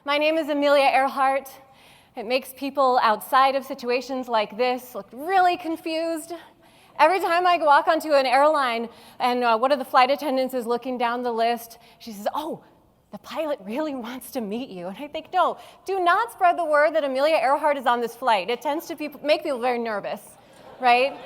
My name is Amelia Earhart. It makes people outside of situations like this look really confused. Every time I walk onto an airline and one of the flight attendants is looking down the list, she says, "Oh, the pilot really wants to meet you." And I think, no, do not spread the word that Amelia Earhart is on this flight. It tends to make people very nervous, right?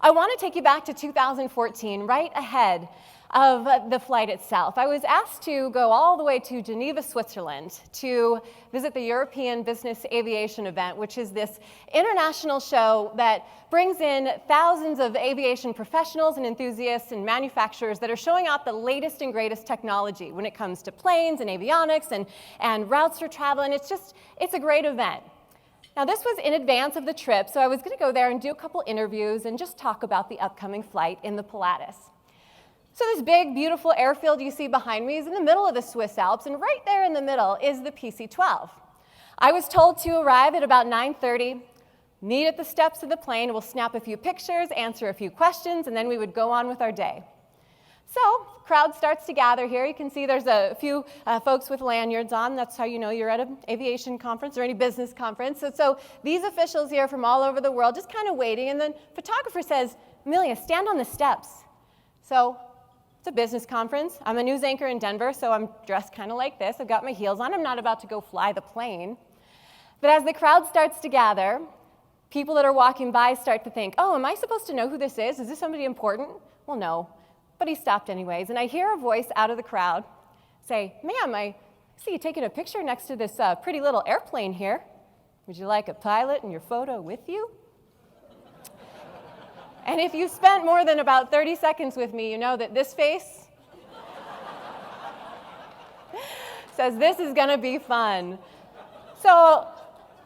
I want to take you back to 2014, right ahead of the flight itself. I was asked to go all the way to Geneva, Switzerland to visit the European Business Aviation event, which is this international show that brings in thousands of aviation professionals and enthusiasts and manufacturers that are showing out the latest and greatest technology when it comes to planes and avionics and routes for travel, and it's a great event. Now, this was in advance of the trip, so I was going to go there and do a couple interviews and just talk about the upcoming flight in the Pilatus. So this big, beautiful airfield you see behind me is in the middle of the Swiss Alps, and right there in the middle is the PC-12. I was told to arrive at about 9:30, meet at the steps of the plane, we'll snap a few pictures, answer a few questions, and then we would go on with our day. So, crowd starts to gather here. You can see there's a few folks with lanyards on. That's how you know you're at an aviation conference or any business conference. So these officials here from all over the world just kind of waiting, and then photographer says, "Amelia, stand on the steps." So it's a business conference. I'm a news anchor in Denver, so I'm dressed kind of like this. I've got my heels on. I'm not about to go fly the plane. But as the crowd starts to gather, people that are walking by start to think, "Oh, am I supposed to know who this is? Is this somebody important?" Well, no. But he stopped anyways, and I hear a voice out of the crowd say, "Ma'am, I see you taking a picture next to this pretty little airplane here. Would you like a pilot in your photo with you?" And if you spent more than about 30 seconds with me, you know that this face says this is going to be fun. So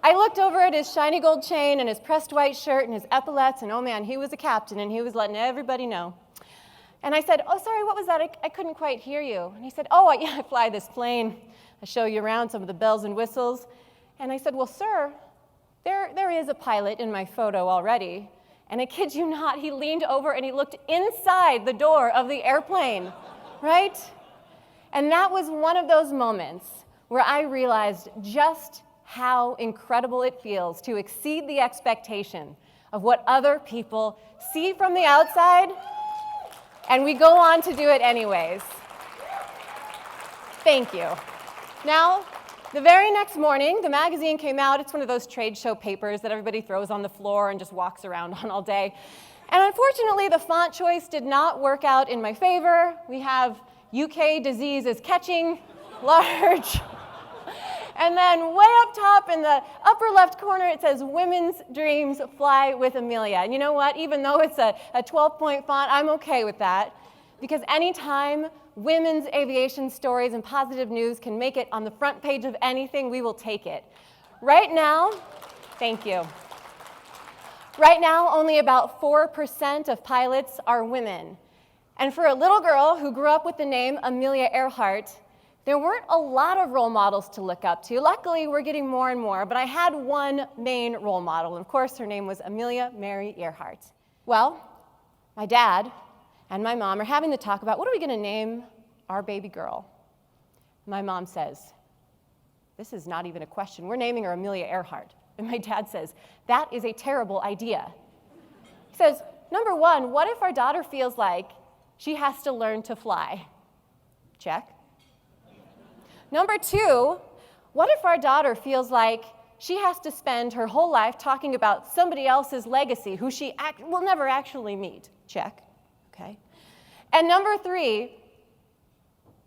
I looked over at his shiny gold chain and his pressed white shirt and his epaulets, and oh man, he was a captain, and he was letting everybody know. And I said, "Oh, sorry, what was that? I couldn't quite hear you." And he said, "Oh, yeah, I fly this plane. I show you around some of the bells and whistles." And I said, "Well, sir, there is a pilot in my photo already." And I kid you not, he leaned over and he looked inside the door of the airplane, right? And that was one of those moments where I realized just how incredible it feels to exceed the expectation of what other people see from the outside, and we go on to do it anyways. Thank you. Now, the very next morning, the magazine came out. It's one of those trade show papers that everybody throws on the floor and just walks around on all day. And unfortunately, the font choice did not work out in my favor. We have "UK disease is catching," large. And then way up top in the upper left corner, it says, "Women's dreams fly with Amelia." And you know what? Even though it's a 12-point font, I'm okay with that. Because anytime women's aviation stories and positive news can make it on the front page of anything, we will take it. Right now, thank you. Right now, only about 4% of pilots are women. And for a little girl who grew up with the name Amelia Earhart, there weren't a lot of role models to look up to. Luckily, we're getting more and more, but I had one main role model. And of course, her name was Amelia Mary Earhart. Well, my dad and my mom are having to talk about, what are we going to name our baby girl? My mom says, "This is not even a question. We're naming her Amelia Earhart." And my dad says, "That is a terrible idea." He says, "Number one, what if our daughter feels like she has to learn to fly?" Check. Number two, what if our daughter feels like she has to spend her whole life talking about somebody else's legacy who she will never actually meet? Check. Okay. And number three,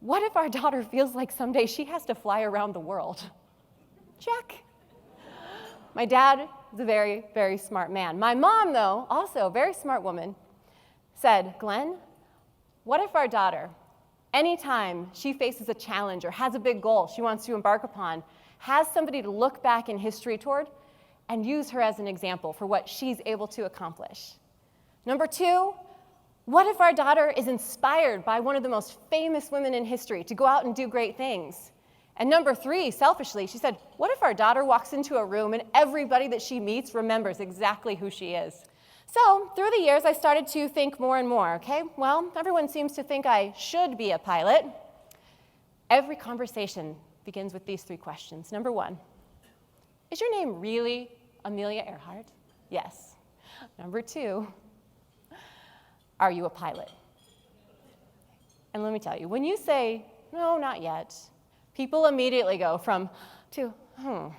what if our daughter feels like someday she has to fly around the world? Check. My dad is a very, very smart man. My mom, though, also a very smart woman, said, "Glenn, what if our daughter, anytime she faces a challenge or has a big goal she wants to embark upon, has somebody to look back in history toward and use her as an example for what she's able to accomplish? Number two, what if our daughter is inspired by one of the most famous women in history to go out and do great things? And number three, selfishly, she said, what if our daughter walks into a room and everybody that she meets remembers exactly who she is?" So through the years, I started to think more and more, okay, well, everyone seems to think I should be a pilot. Every conversation begins with these 3 questions. Number 1, is your name really Amelia Earhart? Yes. Number 2, are you a pilot? And let me tell you, when you say, no, not yet, people immediately go from to, And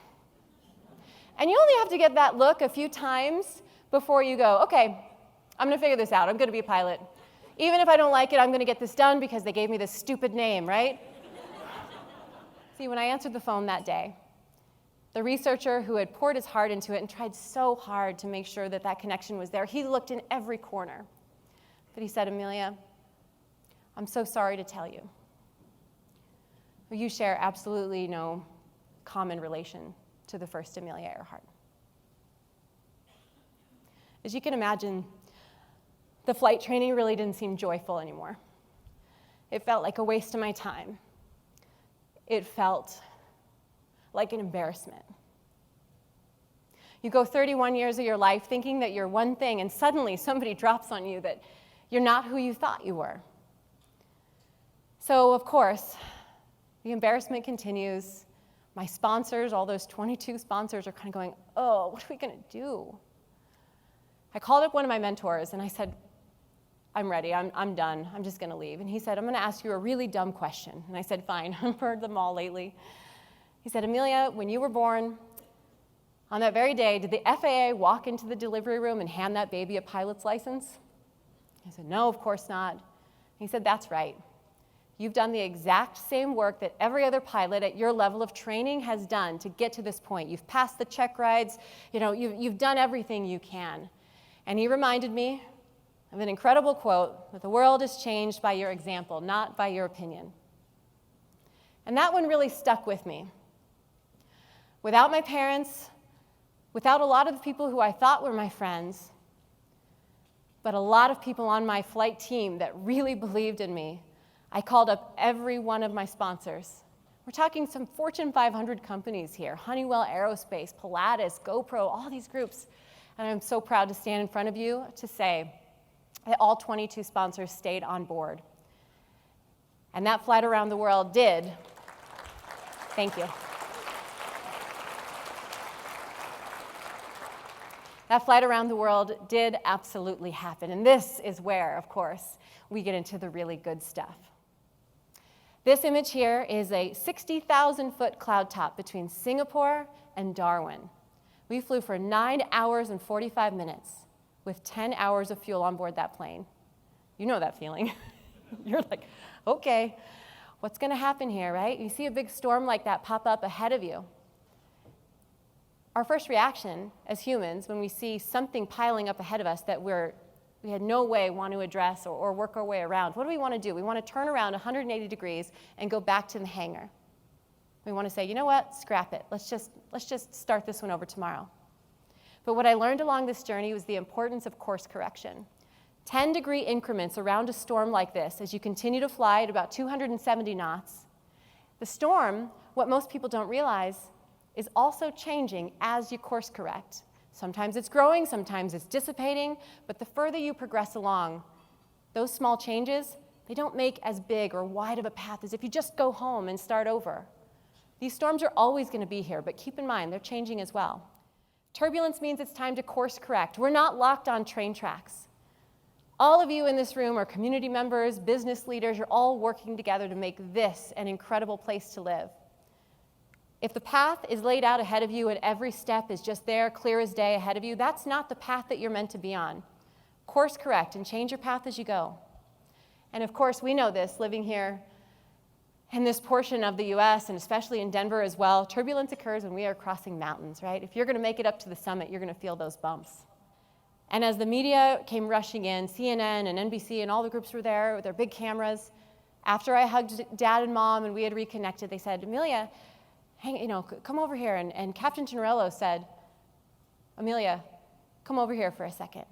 you only have to get that look a few times before you go, okay, I'm going to figure this out. I'm going to be a pilot. Even if I don't like it, I'm going to get this done because they gave me this stupid name, right? See, when I answered the phone that day, the researcher who had poured his heart into it and tried so hard to make sure that that connection was there, he looked in every corner. But he said, Amelia, I'm so sorry to tell you. You share absolutely no common relation to the first Amelia Earhart. As you can imagine, the flight training really didn't seem joyful anymore. It felt like a waste of my time. It felt like an embarrassment. You go 31 years of your life thinking that you're one thing, and suddenly somebody drops on you that you're not who you thought you were. So, of course, the embarrassment continues. My sponsors, all those 22 sponsors, are kind of going, oh, what are we going to do? I called up one of my mentors, and I said, I'm ready. I'm done. I'm just going to leave. And he said, I'm going to ask you a really dumb question. And I said, fine. I've heard them all lately. He said, Amelia, when you were born, on that very day, did the FAA walk into the delivery room and hand that baby a pilot's license? I said, no, of course not. He said, that's right. You've done the exact same work that every other pilot at your level of training has done to get to this point. You've passed the check rides. You've done everything you can. And he reminded me of an incredible quote that the world is changed by your example, not by your opinion. And that one really stuck with me. Without my parents, without a lot of the people who I thought were my friends, but a lot of people on my flight team that really believed in me, I called up every one of my sponsors. We're talking some Fortune 500 companies here, Honeywell Aerospace, Pilatus, GoPro, all these groups. And I'm so proud to stand in front of you to say that all 22 sponsors stayed on board. And that flight around the world did. Thank you. That flight around the world did absolutely happen. And this is where, of course, we get into the really good stuff. This image here is a 60,000-foot cloud top between Singapore and Darwin. We flew for 9 hours and 45 minutes with 10 hours of fuel on board that plane. You know that feeling. You're like, okay, what's going to happen here, right? You see a big storm like that pop up ahead of you. Our first reaction as humans when we see something piling up ahead of us that we had no way want to address or work our way around, what do we want to do? We want to turn around 180 degrees and go back to the hangar. We want to say, you know what, scrap it. Let's just start this one over tomorrow. But what I learned along this journey was the importance of course correction. 10-degree increments around a storm like this as you continue to fly at about 270 knots. The storm, what most people don't realize, is also changing as you course correct. Sometimes it's growing, sometimes it's dissipating, but the further you progress along, those small changes, they don't make as big or wide of a path as if you just go home and start over. These storms are always going to be here, but keep in mind, they're changing as well. Turbulence means it's time to course correct. We're not locked on train tracks. All of you in this room are community members, business leaders, you're all working together to make this an incredible place to live. If the path is laid out ahead of you and every step is just there, clear as day ahead of you, that's not the path that you're meant to be on. Course correct and change your path as you go. And of course, we know this, living here in this portion of the US and especially in Denver as well, turbulence occurs when we are crossing mountains, right? If you're going to make it up to the summit, you're going to feel those bumps. And as the media came rushing in, CNN and NBC and all the groups were there with their big cameras, after I hugged Dad and Mom and we had reconnected, they said, Amelia, come over here. And Captain Tenorello said, Amelia, come over here for a second.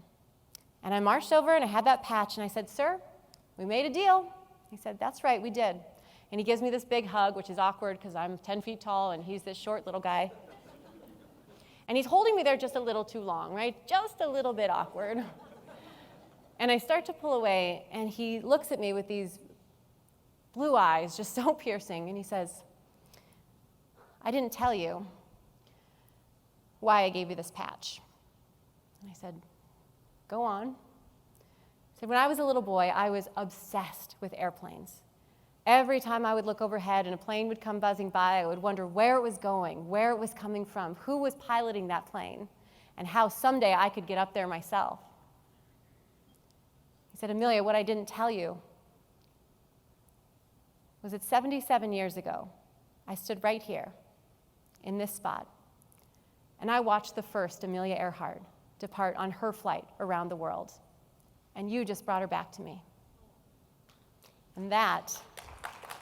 And I marched over and I had that patch and I said, sir, we made a deal. He said, that's right, we did. And he gives me this big hug, which is awkward because I'm 10 feet tall and he's this short little guy. And he's holding me there just a little too long, right? Just a little bit awkward. And I start to pull away and he looks at me with these blue eyes, just so piercing, and he says, I didn't tell you why I gave you this patch. And I said, go on. I said, when I was a little boy, I was obsessed with airplanes. Every time I would look overhead and a plane would come buzzing by, I would wonder where it was going, where it was coming from, who was piloting that plane, and how someday I could get up there myself. He said, Amelia, what I didn't tell you was that 77 years ago, I stood right here in this spot, and I watched the first Amelia Earhart depart on her flight around the world, and you just brought her back to me. And that,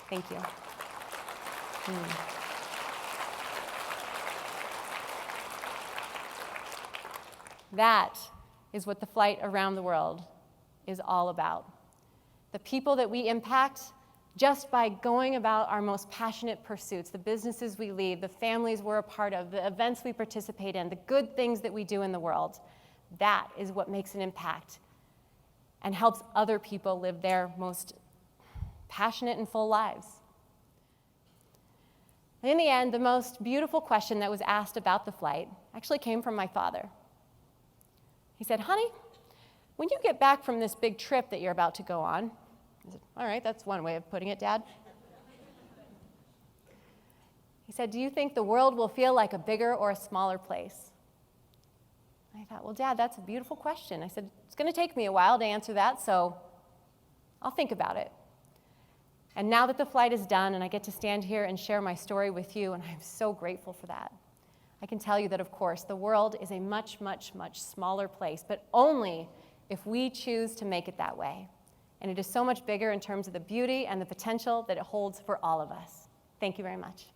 thank you. That is what the flight around the world is all about. The people that we impact just by going about our most passionate pursuits, the businesses we lead, the families we're a part of, the events we participate in, the good things that we do in the world, that is what makes an impact and helps other people live their most passionate and full lives. And in the end, the most beautiful question that was asked about the flight actually came from my father. He said, honey, when you get back from this big trip that you're about to go on, I said, all right, that's one way of putting it, Dad. He said, do you think the world will feel like a bigger or a smaller place? I thought, well, Dad, that's a beautiful question. I said, it's going to take me a while to answer that, so I'll think about it. And now that the flight is done and I get to stand here and share my story with you, and I'm so grateful for that, I can tell you that, of course, the world is a much, much, much smaller place, but only if we choose to make it that way. And it is so much bigger in terms of the beauty and the potential that it holds for all of us. Thank you very much.